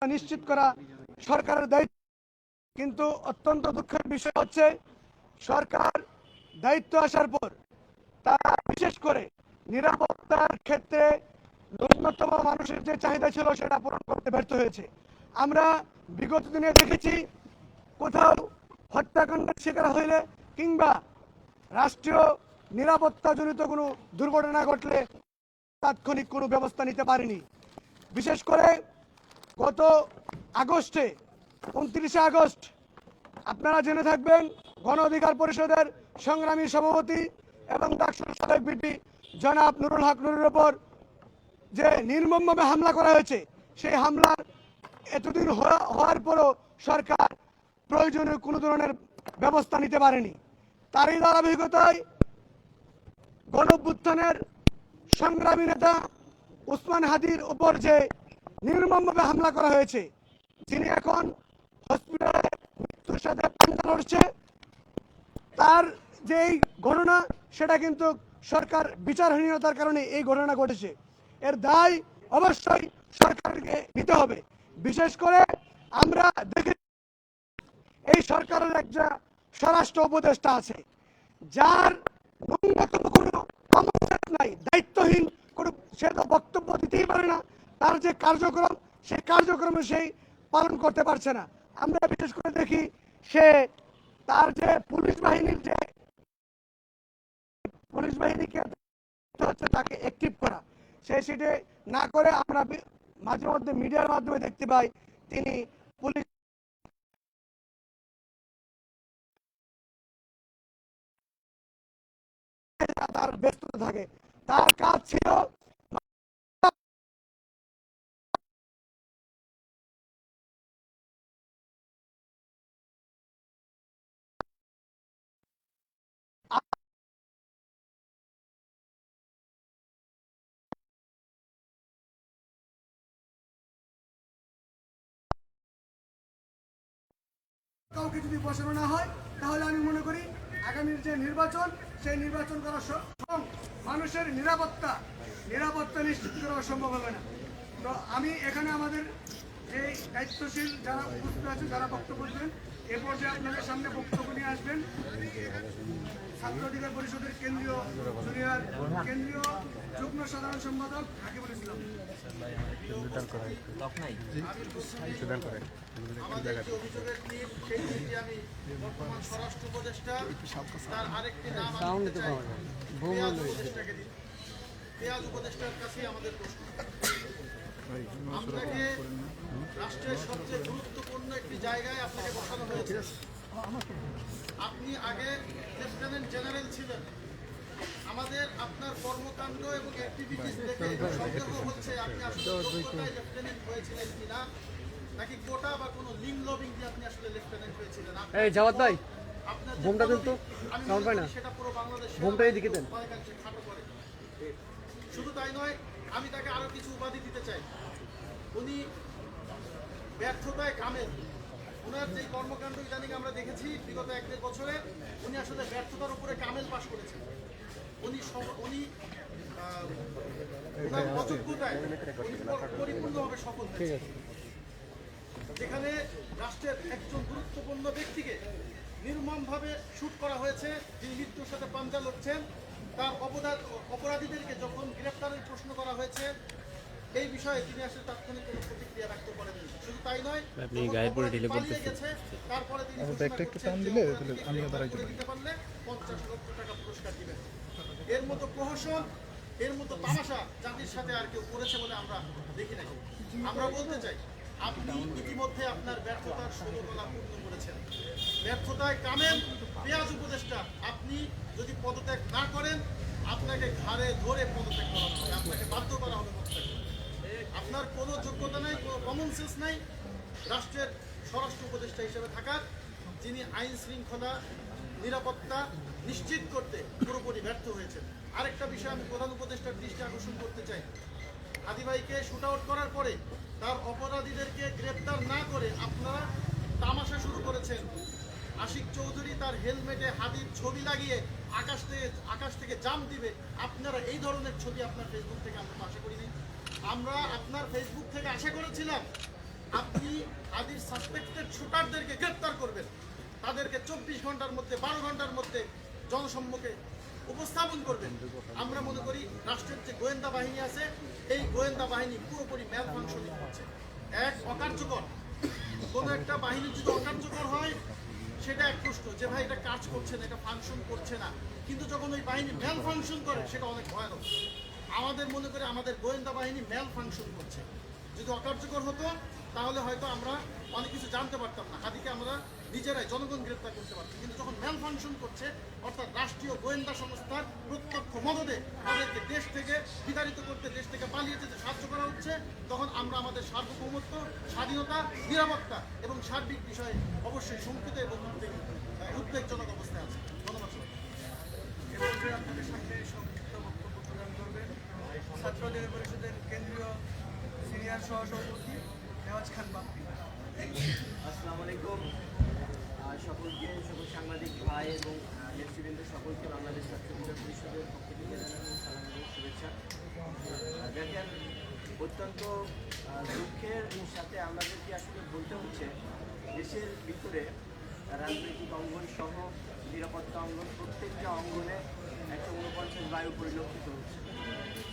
নিশ্চিত করা সরকারের দায়িত্ব। কিন্তু অত্যন্ত দুঃখের বিষয় হচ্ছে সরকার দায়িত্ব আসার পর তারা বিশেষ করে নিরাপত্তার ক্ষেত্রে ন্যূনতম মানুষের যে চাহিদা ছিল সেটা পূরণ করতে ব্যর্থ হয়েছে। আমরা বিগত দিনে দেখেছি কোথাও হত্যাকাণ্ডের শিকার হইলে কিংবা রাষ্ট্রীয় নিরাপত্তাজনিত কোনো দুর্ঘটনা ঘটলে তাৎক্ষণিক কোনো ব্যবস্থা নিতে পারেনি। বিশেষ করে গত আগস্টে 29শে আগস্ট আপনারা জেনে থাকবেন গণ অধিকার পরিষদের সংগ্রামী সভাপতি এবং ডাকসুর সাবেক ভিপি জনাব নুরুল হক নুরের ওপর যে নির্মমভাবে হামলা করা হয়েছে, সেই হামলার এতদিন হওয়ার পরও সরকার প্রয়োজনীয় কোনো ধরনের ব্যবস্থা নিতে পারেনি। তারই ধারাবাহিকতায় গণঅভ্যুত্থানের সংগ্রামী নেতা উসমান হাদির উপর যে নির্মমভাবে হামলা করা হয়েছে, যিনি এখন হসপিটালে মৃত্যুর সাথে পাঞ্জা লড়ছে, তার যেই ঘটনা সেটা কিন্তু সরকার বিচারহীনতার কারণে এই ঘটনা ঘটেছে। এর দায় অবশ্যই সরকারকে নিতে হবে। বিশেষ করে আমরা দেখি এই সরকারের একটা স্বরাষ্ট্র উপদেষ্টা আছে যার ন্যূনতম কোনো কমন সেন্স নাই, দায়িত্বহীন কোনো, সে তো বক্তব্য দিতেই পারে না, তার যে কার্যক্রম সেই কার্যক্রমে সেই পালন করতে পারছে না। আমরা বিশেষ করে দেখি সে তার যে পুলিশ বাহিনীকে হচ্ছে তাকে অ্যাক্টিভ করা, সেই সিটে না করে আমরা মাঝে মধ্যে মিডিয়ার মাধ্যমে দেখতে পাই তিনি পুলিশ তার ব্যস্ততা থাকে। তার কাজ ছিল কাউকে যদি বসানো না হয় তাহলে আমি মনে করি আগামীর যে নির্বাচন সেই নির্বাচন করা মানুষের নিরাপত্তা নিশ্চিত করা সম্ভব হবে না। তো আমি এখানে আমাদের যে দায়িত্বশীল যারা উপস্থিত আছেন, যারা বক্তব্য দেবেন, এ পর্যায়ে আপনাদের সামনে বক্তব্য নিয়ে আসবেন ছাত্র অধিকার পরিষদের কেন্দ্রীয় যুগ্ম সাধারণ সম্পাদক রাকিবুল ইসলাম। আমাদের যে অভিযোগের টিম, সেই টিমটি আমি বর্তমান স্বরাষ্ট্র উপদেষ্টা, তার আরেকটি নাম আমি দিতে চাই, পেঁয়াজ উপদেষ্টাকে দিই। পেঁয়াজ উপদেষ্টার কাছেই আমাদের প্রশ্ন। আপনাকে রাষ্ট্রের সবচেয়ে গুরুত্বপূর্ণ একটি জায়গায় আপনাকে বসানো হয়েছে। আপনি আগে লেফটেন্যান্ট জেনারেল ছিলেন। আমাদের আপনার কর্মকাণ্ড এবং অ্যাক্টিভিটিস দেখে সন্দেহ হচ্ছে আপনি আসলে যোগ্যতায় লেফটেন্যান্ট হয়েছিলেন কিনা, নাকি কোটা বা কোনো লিঙ্ক লবিং দিয়ে আপনি আসলে লেফটেন্যান্ট হয়েছিলেন। এই জাওয়াত ভাই, বোমটা দেন তো, সাউন্ড পায় না, সেটা পুরো বাংলাদেশ বোমটা এদিকে দেন, অনেকাংশে খাটো করে। শুধু তাই নয়, আমি তাকে আরো কিছু উপাধি দিতে চাই। উনি ব্যর্থতায় কামেল। ওনার যে কর্মকাণ্ড ইদানিং আমরা দেখেছি বিগত 1-1.5 বছরে, উনি আসলে ব্যর্থতার উপরে কামেল পাশ করেছেন। উনি ওনার অযোগ্যতায় পরিপূর্ণভাবে সফল হয়েছেন। যেখানে রাষ্ট্রের একজন গুরুত্বপূর্ণ ব্যক্তিকে নির্মমভাবে শুট করা হয়েছে, যিনি মৃত্যুর সাথে পাঞ্জা লড়ছেন, তার অপরাধীদেরকে যখন গ্রেপ্তারের প্রশ্ন করা হয়েছে, এই বিষয়ে তিনি আসলে তাৎক্ষণিক কোনো প্রতিক্রিয়া ব্যক্ত করেননি। শুধু তাই নয়, পালিয়ে গেছে, তারপরে তিনি দিতে পারলে 50 লক্ষ টাকা পুরস্কার দিবেন। এর মতো প্রহসন, এর মতো তামাশা জাতির সাথে আর কেউ করেছে বলে আমরা দেখি নাই। আমরা বলতে চাই, আপনি ইতিমধ্যে আপনার ব্যর্থতার ষোলতলা পূর্ণ করেছেন। ব্যর্থতায় কামেল পেঁয়াজ উপদেষ্টা, আপনি যদি পদত্যাগ না করেন, আপনাকে ঘাড়ে ধরে পদত্যাগ করা হবে, আপনাকে বাধ্য করা হবে পদত্যাগ করতে। আপনার কোনো যোগ্যতা নাই, কোনো কমন সেন্স নাই রাষ্ট্রের স্বরাষ্ট্র উপদেষ্টা হিসেবে থাকার, যিনি আইন শৃঙ্খলা নিরাপত্তা নিশ্চিত করতে পুরোপুরি ব্যর্থ হয়েছেন। আরেকটা বিষয় আমি প্রধান উপদেষ্টার দৃষ্টি আকর্ষণ করতে চাই। হাদি ভাইকে শুট আউট করার পরে তার অপরাধীদেরকে গ্রেপ্তার না করে আপনারা তামাশা শুরু করেছেন। আশিক চৌধুরী তার হেলমেটে হাদির ছবি লাগিয়ে আকাশ থেকে জাম দিবে, আপনারা এই ধরনের ছবি আপনার ফেসবুক থেকে আমরা আশা করিনি। আমরা আপনার ফেসবুক থেকে আশা করেছিলাম হাদির সাসপেক্টেড শুটারদেরকে গ্রেপ্তার করবেন, তাদেরকে 24 ঘন্টার মধ্যে 12 ঘন্টার মধ্যে জনসম্মুখে উপস্থাপন করবেন। আমরা মনে করি রাষ্ট্রের যে গোয়েন্দা বাহিনী আছে, এই গোয়েন্দা বাহিনী পুরোপুরি ম্যাল ফাংশনিং করছে। এক অকার্যকর, কোনো একটা বাহিনী যদি অকার্যকর হয় সেটা এক প্রশ্ন, যে ভাই এটা কাজ করছে না, এটা ফাংশন করছে না। কিন্তু যখন ওই বাহিনী ম্যাল ফাংশন করে সেটা অনেক ভয়ানক। আমাদের মনে করে আমাদের গোয়েন্দা বাহিনী ম্যাল ফাংশন করছে। যদি অকার্যকর হতো তাহলে হয়তো আমরা অনেক কিছু জানতে পারতাম না, হাদিকে আমরা নিজেরাই জনগণ গ্রেপ্তার করতে পারতাম। কিন্তু যখন ম্যাল ফাংশন করছে, অর্থাৎ রাষ্ট্রীয় গোয়েন্দা সংস্থার প্রত্যক্ষ মদদে তাদেরকে দেশ থেকে বিতাড়িত করতে, দেশ থেকে পালিয়ে যেতে সাহায্য করা হচ্ছে, তখন আমরা আমাদের সার্বভৌমত্ব, স্বাধীনতা, নিরাপত্তা এবং সার্বিক বিষয়ে অবশ্যই শঙ্কিত এবং উদ্বেগজনক অবস্থায় আছে। ধন্যবাদ সবাই। এরপরে আপনাদের সামনে সংক্ষিপ্ত বক্তব্য প্রদান করবেন ছাত্র অধিকার পরিষদের কেন্দ্রীয় সিনিয়র সহসভাপতি নেওয়াজ খান বাপ্পি। আসসালামু আলাইকুম সকলকে, সকল সাংবাদিক ভাই এবং নেতৃবৃন্দ সকলকে বাংলাদেশ ছাত্র অধিকার পরিষদের পক্ষ থেকে জানানো সালাম এবং শুভেচ্ছা। দেখেন, অত্যন্ত দুঃখের সাথে আমাদেরকে আসলে বলতে হচ্ছে, দেশের ভিতরে রাজনৈতিক অঙ্গন সহ নিরাপত্তা অঙ্গন, প্রত্যেকটা অঙ্গনে একটা 49 বায়ু পরিলক্ষিত হচ্ছে।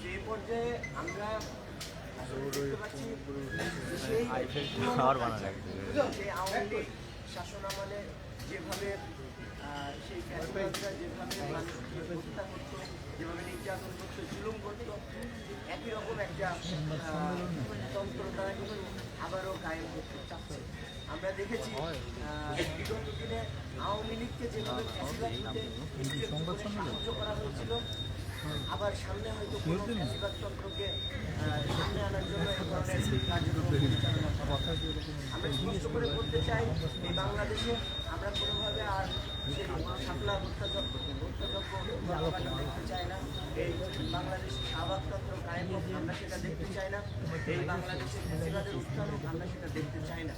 সেই পর্যায়ে আমরা দেখতে পাচ্ছি সেই আওয়ামী লীগ শাসনামলে যেভাবে সেই ফ্যাসিবাদরা যেভাবে মানুষকে হত্যা করতো, যেভাবে নির্যাতন করতো, জুলুম করতো, একই রকম একটা তন্ত্র তারা কিন্তু আবারও কায়েম করতে চাচ্ছে। আমরা দেখেছি বিগত দিনে আওয়ামী লীগকে যেভাবে ফ্যাসিবাদ হতে সাহায্য করা হয়েছিল, আবার সামনে হয়তো কোনো ফ্যাসিবাদ তন্ত্রকে সামনে আনার জন্য এই ধরনের কার্যক্রম পরিচালনা করা হবে। আমরা স্পষ্ট করে বলতে চাই, এই বাংলাদেশে আমরা কোনোভাবে আর সেই শাপলা হত্যাযজ্ঞ দেখতে চাই না। এই বাংলাদেশে শাহবাগতন্ত্র কায়েম হোক, আমরা সেটা দেখতে চাই না। এই বাংলাদেশে ফ্যাসিবাদের উত্থান হোক, আমরা সেটা দেখতে চাই না।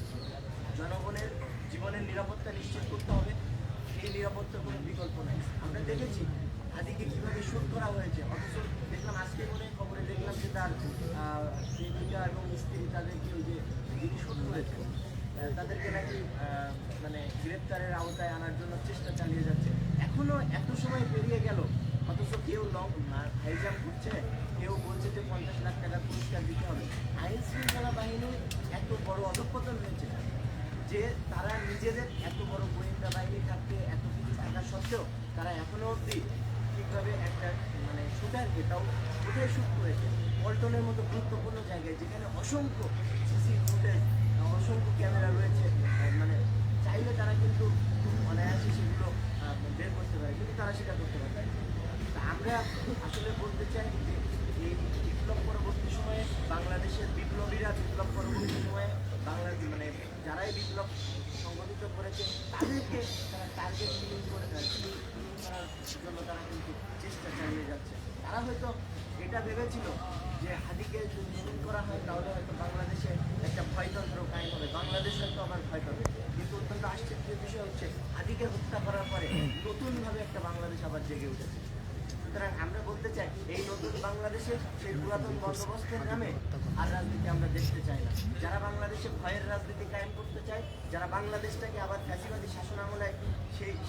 জনগণের জীবনের নিরাপত্তা নিশ্চিত করতে হবে, এই নিরাপত্তার কোনো বিকল্প নাই। আমরা দেখেছি হাদিকে কীভাবে শুট করা হয়েছে, অথচ দেখলাম আজকে মনে খবরে দেখলাম যে তার প্রেমিকা এবং স্ত্রী তাদেরকে ওই যে যিনি শুট করেছেন তাদেরকে নাকি মানে গ্রেপ্তারের আওতায় আনার জন্য চেষ্টা চালিয়ে যাচ্ছে। এখনও এত সময় পেরিয়ে গেল, অথচ কেউ হাই জাম্প করছে, কেউ বলছে যে 50 লাখ টাকা পুরস্কার দিতে হবে। আইন শৃঙ্খলা বাহিনীর এত বড় অধঃপতন হয়েছে যে তারা নিজেদের এত বড় গোয়েন্দা বাহিনী থাকতে, এত কিছু থাকা সত্ত্বেও তারা এখনও অবধি ঠিকভাবে একটা মানে শুটারকে, তাও কোথায় শুট করেছে, পল্টনের মতো গুরুত্বপূর্ণ জায়গায় যেখানে অসংখ্য সিসি ফুটেজ, অসংখ্য ক্যামেরা রয়েছে, মানে চাইলে তারা কিন্তু অনায়াসে সেগুলো বের করতে পারে, কিন্তু তারা সেটা করতে পারে। তা আমরা আসলে বলতে চাই যে এই বিপ্লব পরবর্তী সময়ে বাংলাদেশের বিপ্লবীরা, বিপ্লব পরবর্তী সময়ে মানে যারাই বিপ্লব সংগঠিত করেছে তাদেরকে তারা টার্গেট কিলিং করে করার জন্য তারা কিন্তু চেষ্টা চালিয়ে যাচ্ছে। তারা হয়তো এটা ভেবেছিল যে হাদিকে যদি শুরু করা হয় তাহলে হয়তো বাংলাদেশে একটা ভয়তন্ত্র কায়েম হবে, বাংলাদেশ হয়তো আবার ভয় পাবে। কিন্তু অত্যন্ত আশ্চর্যের বিষয় হচ্ছে হাদিকে হত্যা করার পরে নতুনভাবে একটা বাংলাদেশ আবার জেগে উঠেছে। সুতরাং আমরা বলতে চাই, এই নতুন বাংলাদেশে সেই পুরাতন বন্দোবস্তের নামে আর রাজনীতি আমরা দেখতে চাই না। যারা বাংলাদেশে ভয়ের রাজনীতি কায়েম করতে চায়, যারা বাংলাদেশটাকে আবার ফ্যাসিবাদী শাসন আমলায়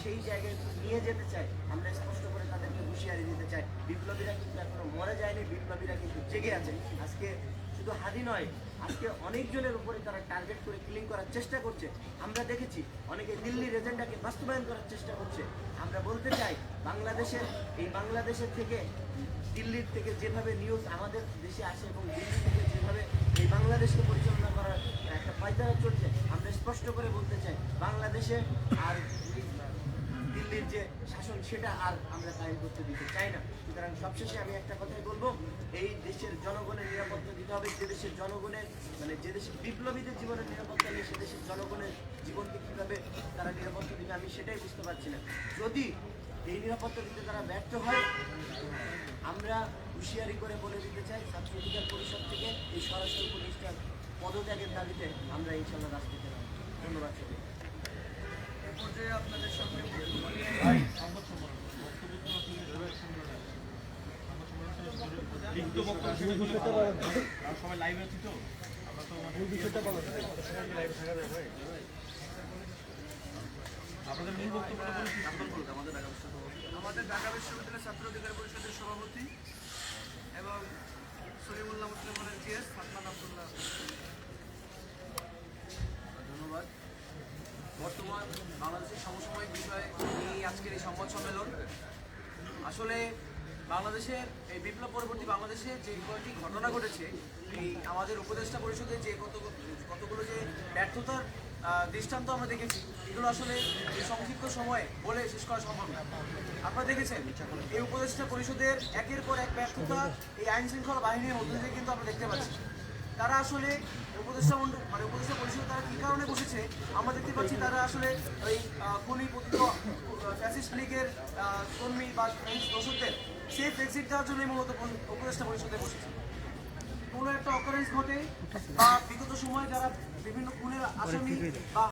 সেই জায়গায় নিয়ে যেতে চায়, আমরা স্পষ্ট করে তাদেরকে হুঁশিয়ারি দিতে চাই, বিপ্লবীরা কিন্তু এখনো মরে যায়নি, বিপ্লবীরা কিন্তু জেগে আছে। আজকে শুধু হাদি নয়, আজকে অনেকজনের উপরে তারা টার্গেট করে কিলিং করার চেষ্টা করছে। আমরা দেখেছি অনেকে দিল্লির এজেন্ডাকে বাস্তবায়ন করার চেষ্টা করছে। আমরা বলতে চাই, বাংলাদেশের থেকে, দিল্লির থেকে যেভাবে নিউজ আমাদের দেশে আসে এবং দিল্লি থেকে যেভাবে এই বাংলাদেশকে পরিচালনা করার একটা পায়তারা চলছে, আমরা স্পষ্ট করে বলতে চাই, বাংলাদেশে আর দিল্লির যে শাসন সেটা আর আমরা কায়েম করতে দিতে চাই না। সুতরাং সবশেষে আমি একটা কথাই বলবো, এই দেশের জনগণের নিরাপত্তা দিতে হবে। যে দেশের জনগণের মানে যে দেশের বিপ্লবীদের জীবনের নিরাপত্তা নেই, সে দেশের জনগণের জীবনকে কীভাবে তারা নিরাপত্তা দিবে আমি সেটাই বুঝতে পারছি না। যদি এই নিরাপত্তা দিতে তারা ব্যর্থ হয়, আমরা হুঁশিয়ারি করে বলে দিতে চাই, ছাত্র অধিকার পরিষদ থেকে এই স্বরাষ্ট্র উপদেষ্টার পদত্যাগের দাবিতে আমরা ইনশাল্লাহ রাজনীতি নামব। ধন্যবাদ সবাই। এ পর্যায়ে আপনাদের সামনে বক্তব্য নিয়ে সবাই লাইভ আছি তো আমাদের ঢাকা বিশ্ববিদ্যালয় ছাত্র অধিকার পরিষদের সভাপতি এবং সলিমুল্লাহ মুসলিম হলের জিএস ফাতমান আব্দুল্লাহ। ধন্যবাদ। বর্তমান বাংলাদেশের সমসাময়িক বিষয় নিয়ে আজকের এই সংবাদ সম্মেলন। আসলে বাংলাদেশের এই বিপ্লব পরবর্তী বাংলাদেশে যে কয়েকটি ঘটনা ঘটেছে, এই আমাদের উপদেষ্টা পরিষদে যে কতগুলো যে ব্যর্থতার দৃষ্টান্ত আমরা দেখেছি, এগুলো আসলে এই সংক্ষিপ্ত সময়ে বলে শেষ করা সম্ভব না। আপনারা দেখেছেন এই উপদেষ্টা পরিষদের একের পর এক ব্যর্থতা এই আইন শৃঙ্খলা বাহিনীর মধ্যে দিয়ে কিন্তু আমরা দেখতে পাচ্ছি। তারা আসলে উপদেষ্টা পরিষদ তারা কী কারণে বসেছে আমরা দেখতে পাচ্ছি। তারা আসলে ওই খনি পতিত ফ্যাসিস্ট লীগের কর্মী বা দর্শকদের সেফ এক্সিট দেওয়ার জন্যই মূলত উপদেষ্টা পরিষদে বসেছে। কোনো একটা অকারেন্স ঘটে বা বিগত সময়ে যারা বিভিন্ন খুনের আসামি বা